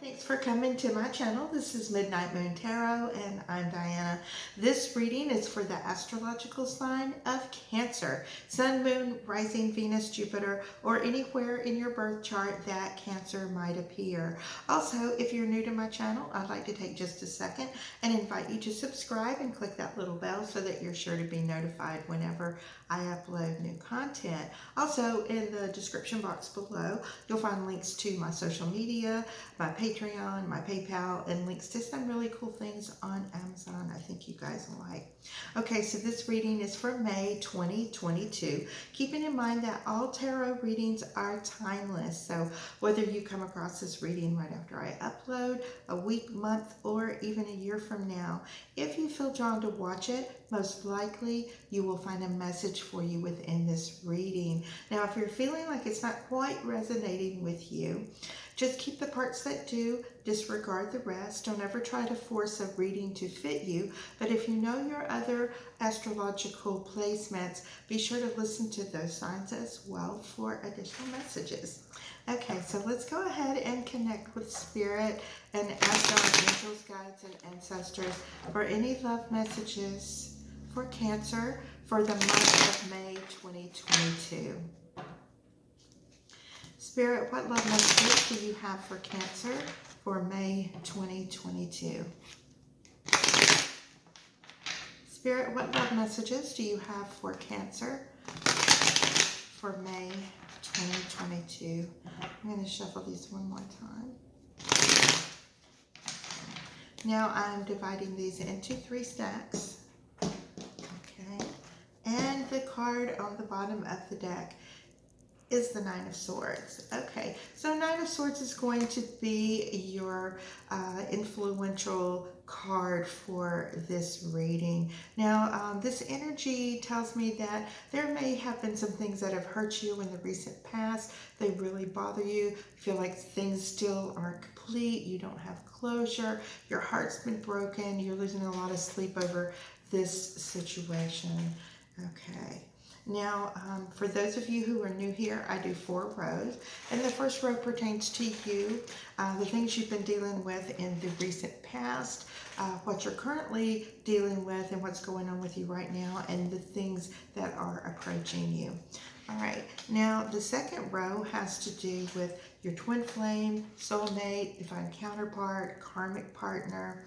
Thanks for coming to my channel. This is Midnight Moon Tarot and I'm Diana. This reading is for the astrological sign of Cancer. Sun, Moon, Rising, Venus, Jupiter, or anywhere in your birth chart that Cancer might appear. Also, if you're new to my channel, I'd like to take just a second and invite you to subscribe and click that little bell so that you're sure to be notified whenever I upload new content. Also, in the description box below, you'll find links to my social media, my Patreon, my PayPal, and links to some really cool things on Amazon I think you guys will like. Okay, so this reading is for May 2022. Keeping in mind that all tarot readings are timeless, so whether you come across this reading right after I upload, a week, month, or even a year from now, if you feel drawn to watch it, most likely you will find a message for you within this reading. Now, if you're feeling like it's not quite resonating with you, just keep the parts that do, disregard the rest. Don't ever try to force a reading to fit you, but if you know your other astrological placements, be sure to listen to those signs as well for additional messages. Okay, so let's go ahead and connect with Spirit and ask our angels, guides, and ancestors for any love messages for Cancer for the month of May 2022. Spirit, what love messages do you have for Cancer for May 2022? Spirit, what love messages do you have for Cancer for May 2022? I'm going to shuffle these one more time. Now I'm dividing these into 3 stacks. Okay. And the card on the bottom of the deck is the Nine of Swords. Okay, so Nine of Swords is going to be your influential card for this reading. Now, this energy tells me that there may have been some things that have hurt you in the recent past. They really bother you. You feel like things still aren't complete. You don't have closure. Your heart's been broken. You're losing a lot of sleep over this situation. Okay. Now, for those of you who are new here, I do 4 rows, and the first row pertains to you, the things you've been dealing with in the recent past, what you're currently dealing with, and what's going on with you right now, and the things that are approaching you. All right, now the second row has to do with your twin flame, soulmate, divine counterpart, karmic partner,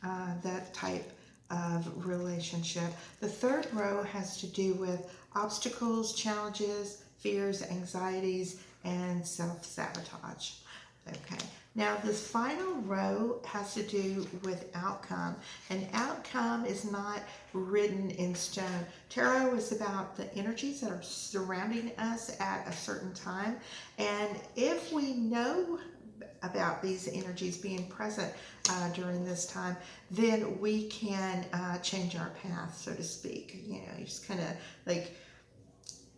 that type of relationship. The third row has to do with obstacles, challenges, fears, anxieties, and self-sabotage. Okay, now this final row has to do with outcome. An outcome is not written in stone. Tarot is about the energies that are surrounding us at a certain time, and if we know about these energies being present during this time, then we can change our path, so to speak. You know, you just kind of like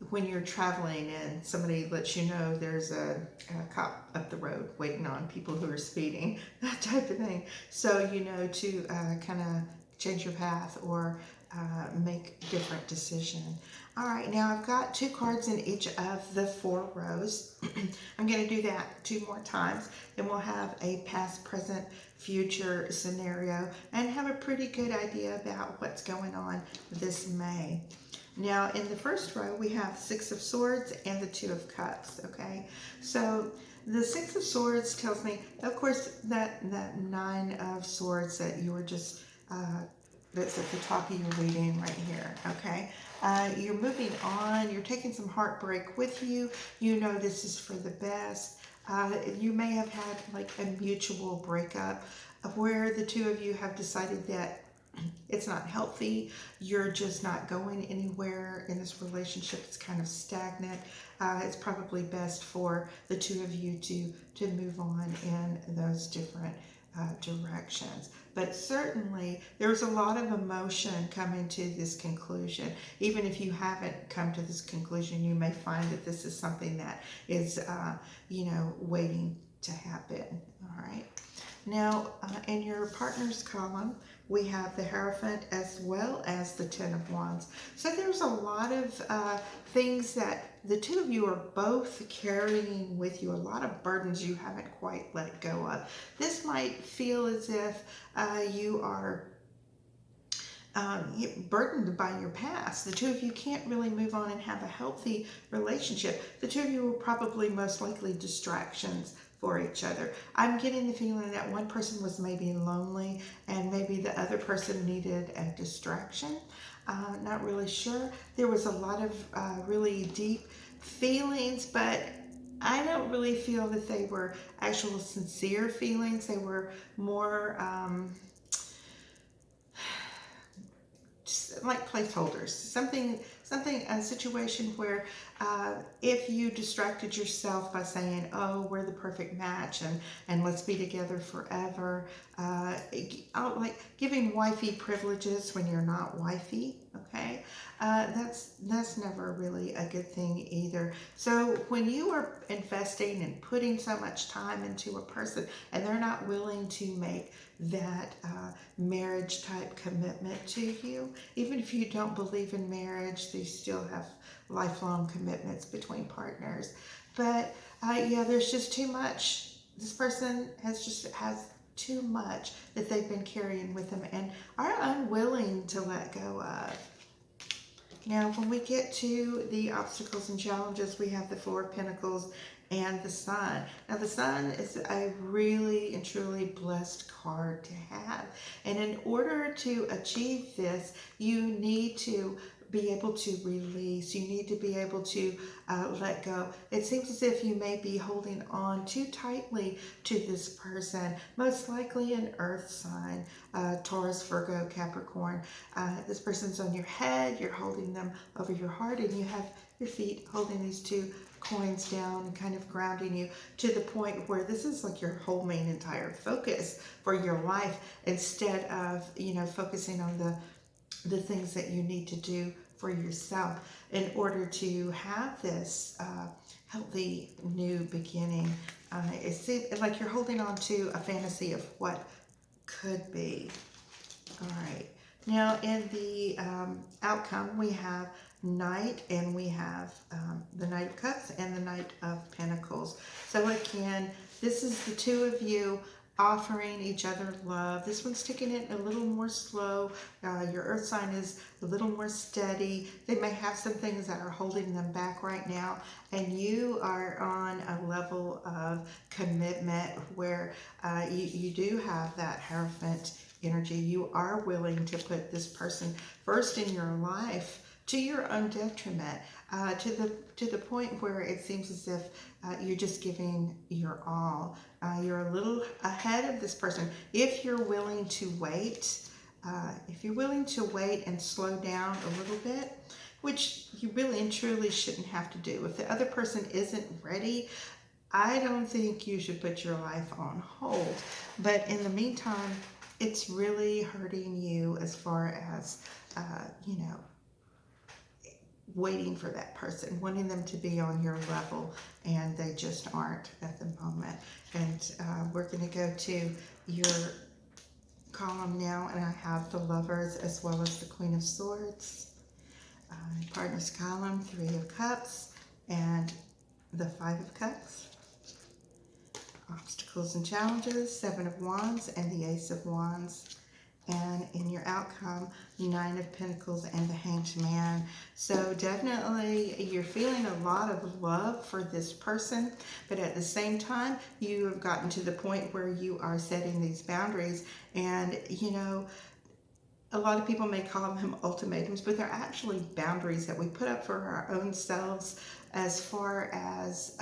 when you're traveling and somebody lets you know there's a cop up the road waiting on people who are speeding, that type of thing. So you know to kind of change your path or make a different decision. All right, now I've got 2 cards in each of the 4 rows. I'm going to do that 2 more times, and we'll have a past, present, future scenario and have a pretty good idea about what's going on this May. Now, in the first row, we have 6 of Swords and the 2 of Cups, okay? So the 6 of Swords tells me, of course, that 9 of Swords that you were just, that's at the top of your reading right here, okay? You're moving on. You're taking some heartbreak with you. You know this is for the best. You may have had like a mutual breakup where the 2 of you have decided that it's not healthy. You're just not going anywhere in this relationship. It's kind of stagnant. It's probably best for the 2 of you to move on in those different directions. But certainly there's a lot of emotion coming to this conclusion. Even if you haven't come to this conclusion, you may find that this is something that is, you know, waiting to happen. All right. Now, in your partner's column, we have the Hierophant as well as the Ten of Wands. So there's a lot of things that the two of you are both carrying with you a lot of burdens you haven't quite let go of. This might feel as if you are burdened by your past. The two of you can't really move on and have a healthy relationship. The two of you are probably most likely distractions for each other. I'm getting the feeling that one person was maybe lonely and maybe the other person needed a distraction. Not really sure. There was a lot of really deep feelings, but I don't really feel that they were actual sincere feelings. They were more like placeholders, a situation where if you distracted yourself by saying, oh, we're the perfect match and let's be together forever, like giving wifey privileges when you're not wifey, okay, that's never really a good thing either. So when you are investing and putting so much time into a person and they're not willing to make that marriage type commitment to you, even if you don't believe in marriage, they still have lifelong commitments between partners. But yeah, there's just too much. This person has too much that they've been carrying with them and are unwilling to let go of. Now, when we get to the obstacles and challenges, we have the Four of Pentacles and the Sun. Now, the Sun is a really and truly blessed card to have. And in order to achieve this, you need to be able to release. You need to be able to let go. It seems as if you may be holding on too tightly to this person, most likely an earth sign, Taurus, Virgo, Capricorn. This person's on your head, you're holding them over your heart, and you have your feet holding these two coins down and kind of grounding you to the point where this is like your whole main entire focus for your life, instead of, focusing on the things that you need to do for yourself in order to have this healthy new beginning. It seems like you're holding on to a fantasy of what could be. All right. Now, in the outcome, we have Knight, and we have the Knight of Cups and the Knight of Pentacles. So again, this is the two of you offering each other love. This one's taking it a little more slow. Your earth sign is a little more steady. They may have some things that are holding them back right now, and you are on a level of commitment where you do have that Hierophant energy. You are willing to put this person first in your life to your own detriment, to the point where it seems as if you're just giving your all. You're a little ahead of this person. If you're willing to wait, and slow down a little bit, which you really and truly shouldn't have to do. If the other person isn't ready, I don't think you should put your life on hold. But in the meantime, it's really hurting you as far as, waiting for that person, wanting them to be on your level, and they just aren't at the moment. And we're going to go to your column now, and I have the Lovers as well as the Queen of Swords. Partners column, Three of Cups and the Five of Cups. Obstacles and challenges, Seven of Wands and the Ace of Wands. And in your outcome, Nine of Pentacles and the Hanged Man. So definitely you're feeling a lot of love for this person, but at the same time, you have gotten to the point where you are setting these boundaries. And, a lot of people may call them ultimatums, but they're actually boundaries that we put up for our own selves as far as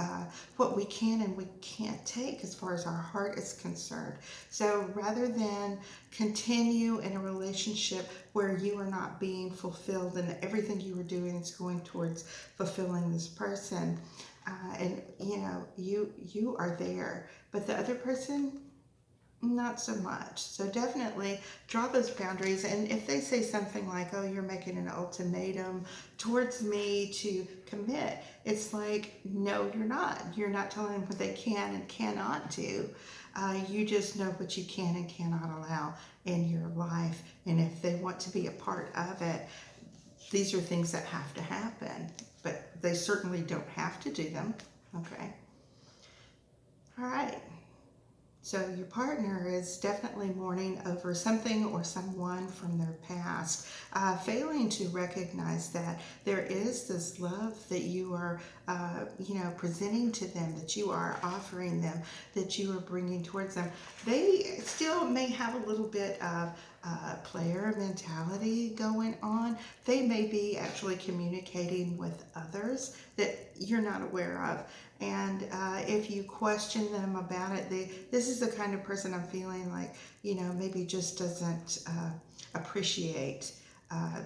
what we can and we can't take as far as our heart is concerned. So rather than continue in a relationship where you are not being fulfilled and everything you are doing is going towards fulfilling this person, and you are there, but the other person, not so much. So definitely draw those boundaries. And if they say something like, oh, you're making an ultimatum towards me to commit, it's like, no, you're not. You're not telling them what they can and cannot do. You just know what you can and cannot allow in your life. And if they want to be a part of it, these are things that have to happen. but they certainly don't have to do them. Okay. All right. So your partner is definitely mourning over something or someone from their past, failing to recognize that there is this love that you are, presenting to them, that you are offering them, that you are bringing towards them. They still may have a little bit of player mentality going on. They may be actually communicating with others that you're not aware of. And if you question them about it, this is the kind of person I'm feeling like, maybe just doesn't appreciate.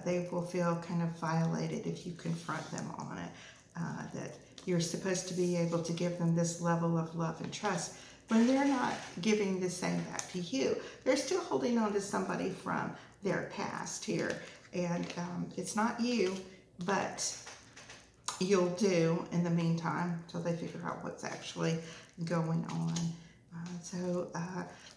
They will feel kind of violated if you confront them on it. That you're supposed to be able to give them this level of love and trust when they're not giving the same back to you. They're still holding on to somebody from their past here. And it's not you, but you'll do in the meantime until they figure out what's actually going on.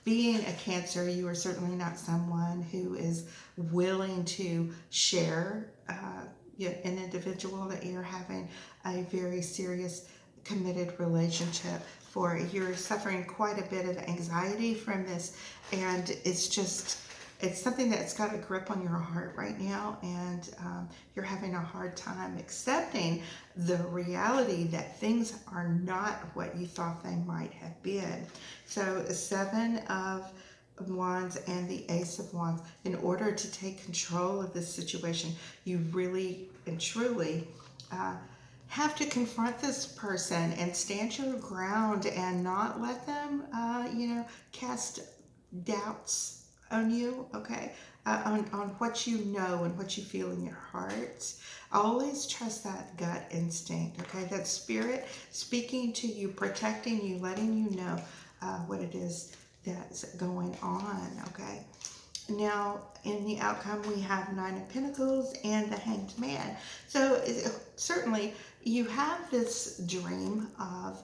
Being a Cancer, you are certainly not someone who is willing to share an individual that you're having a very serious, committed relationship for. You're suffering quite a bit of anxiety from this, and it's something that's got a grip on your heart right now, and you're having a hard time accepting the reality that things are not what you thought they might have been. So the Seven of Wands and the Ace of Wands, in order to take control of this situation, you really and truly have to confront this person and stand your ground and not let them, cast doubts on you, okay, on what you know and what you feel in your heart. Always trust that gut instinct, okay, that spirit speaking to you, protecting you, letting you know what it is that's going on, okay. Now, in the outcome, we have Nine of Pentacles and the Hanged Man. So certainly you have this dream of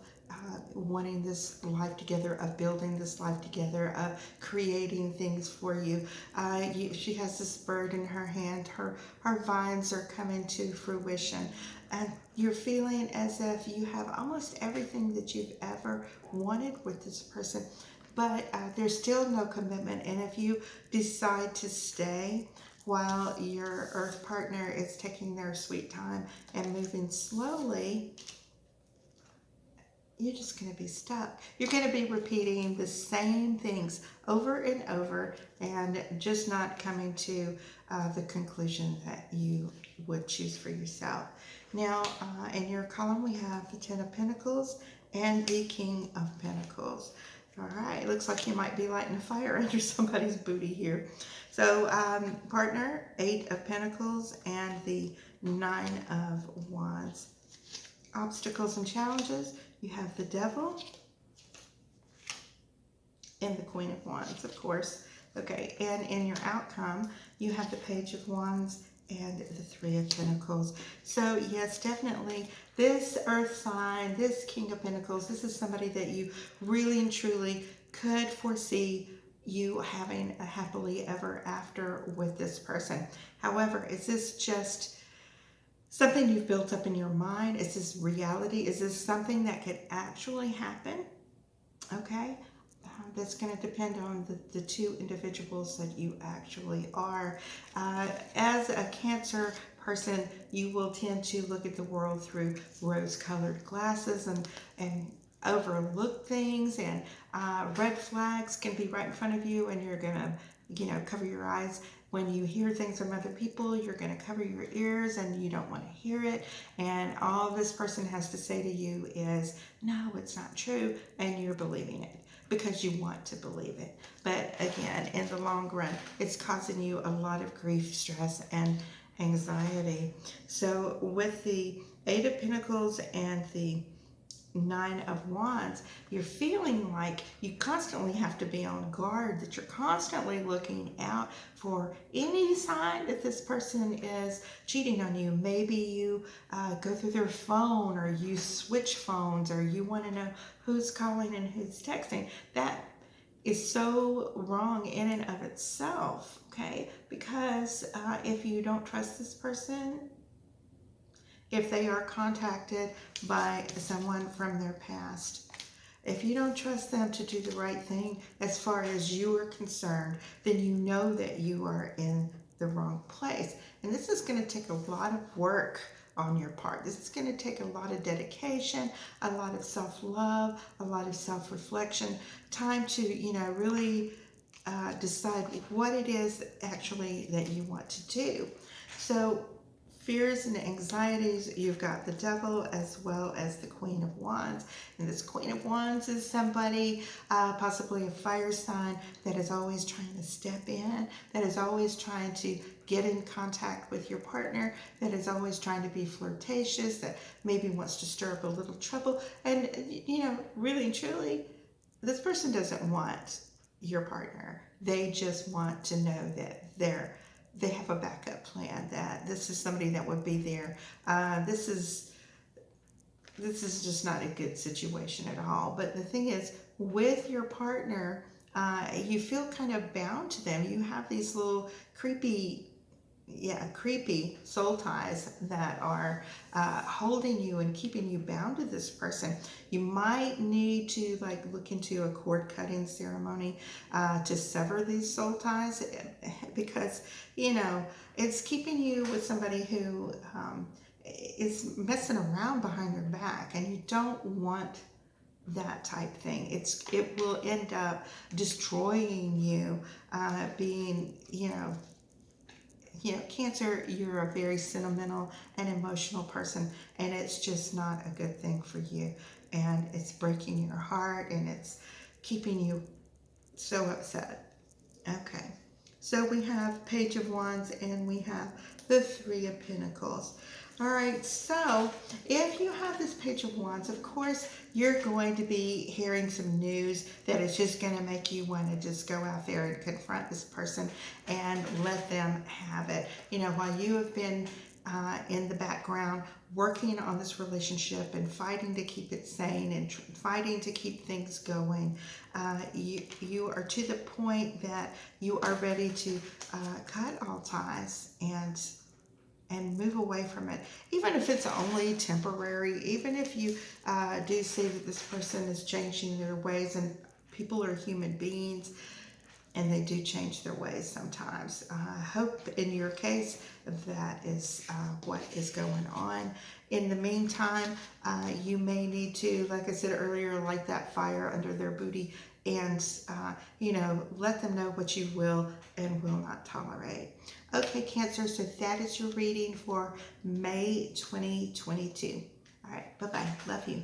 wanting this life together, of building this life together, of creating things for you. She has this bird in her hand. Her vines are coming to fruition. And you're feeling as if you have almost everything that you've ever wanted with this person. But there's still no commitment. And if you decide to stay while your earth partner is taking their sweet time and moving slowly, you're just going to be stuck. You're going to be repeating the same things over and over and just not coming to the conclusion that you would choose for yourself. Now, in your column, we have the Ten of Pentacles and the King of Pentacles. All right, looks like you might be lighting a fire under somebody's booty here. So, partner, Eight of Pentacles and the Nine of Wands. Obstacles and challenges, you have the Devil and the Queen of Wands, of course. Okay, and in your outcome, you have the Page of Wands and the Three of Pentacles. So yes, definitely this earth sign, this King of Pentacles, this is somebody that you really and truly could foresee you having a happily ever after with this person. However, is this just something you've built up in your mind? Is this reality? Is this something that could actually happen? Okay. That's going to depend on the two individuals that you actually are. As a Cancer person, you will tend to look at the world through rose-colored glasses and overlook things, and red flags can be right in front of you, and you're going to, cover your eyes. When you hear things from other people, you're going to cover your ears and you don't want to hear it. And all this person has to say to you is, no, it's not true. And you're believing it because you want to believe it. But again, in the long run, it's causing you a lot of grief, stress, and anxiety. So with the Eight of Pentacles and the Nine of Wands, you're feeling like you constantly have to be on guard, that you're constantly looking out for any sign that this person is cheating on you. Maybe you go through their phone, or you switch phones, or you want to know who's calling and who's texting. That is so wrong in and of itself, okay? Because if you don't trust this person, if they are contacted by someone from their past. If you don't trust them to do the right thing as far as you are concerned, then you know that you are in the wrong place. And this is going to take a lot of work on your part. This is going to take a lot of dedication, a lot of self-love, a lot of self-reflection, time to, really decide what it is actually that you want to do. So fears and anxieties, you've got the Devil as well as the Queen of Wands. And this Queen of Wands is somebody, possibly a fire sign, that is always trying to step in, that is always trying to get in contact with your partner, that is always trying to be flirtatious, that maybe wants to stir up a little trouble. And, really and truly, this person doesn't want your partner. They just want to know that they have a backup plan, that this is somebody that would be there. This is just not a good situation at all. But the thing is, with your partner, you feel kind of bound to them. You have these little creepy soul ties that are holding you and keeping you bound to this person. You might need to look into a cord cutting ceremony to sever these soul ties, because it's keeping you with somebody who is messing around behind your back, and you don't want that type thing. It will end up destroying you, being Cancer, you're a very sentimental and emotional person, and it's just not a good thing for you. And it's breaking your heart, and it's keeping you so upset. Okay, so we have Page of Wands, and we have the Three of Pentacles. All right, so if you have this Page of Wands, of course, you're going to be hearing some news that is just going to make you want to just go out there and confront this person and let them have it. While you have been in the background working on this relationship and fighting to keep it sane and fighting to keep things going, you are to the point that you are ready to cut all ties and move away from it, even if it's only temporary, even if you do see that this person is changing their ways, and people are human beings and they do change their ways sometimes. I hope in your case that is what is going on. In the meantime, you may need to, like I said earlier, light that fire under their booty and, let them know what you will and will not tolerate. Okay, Cancer, so that is your reading for May 2022. All right, bye-bye. Love you.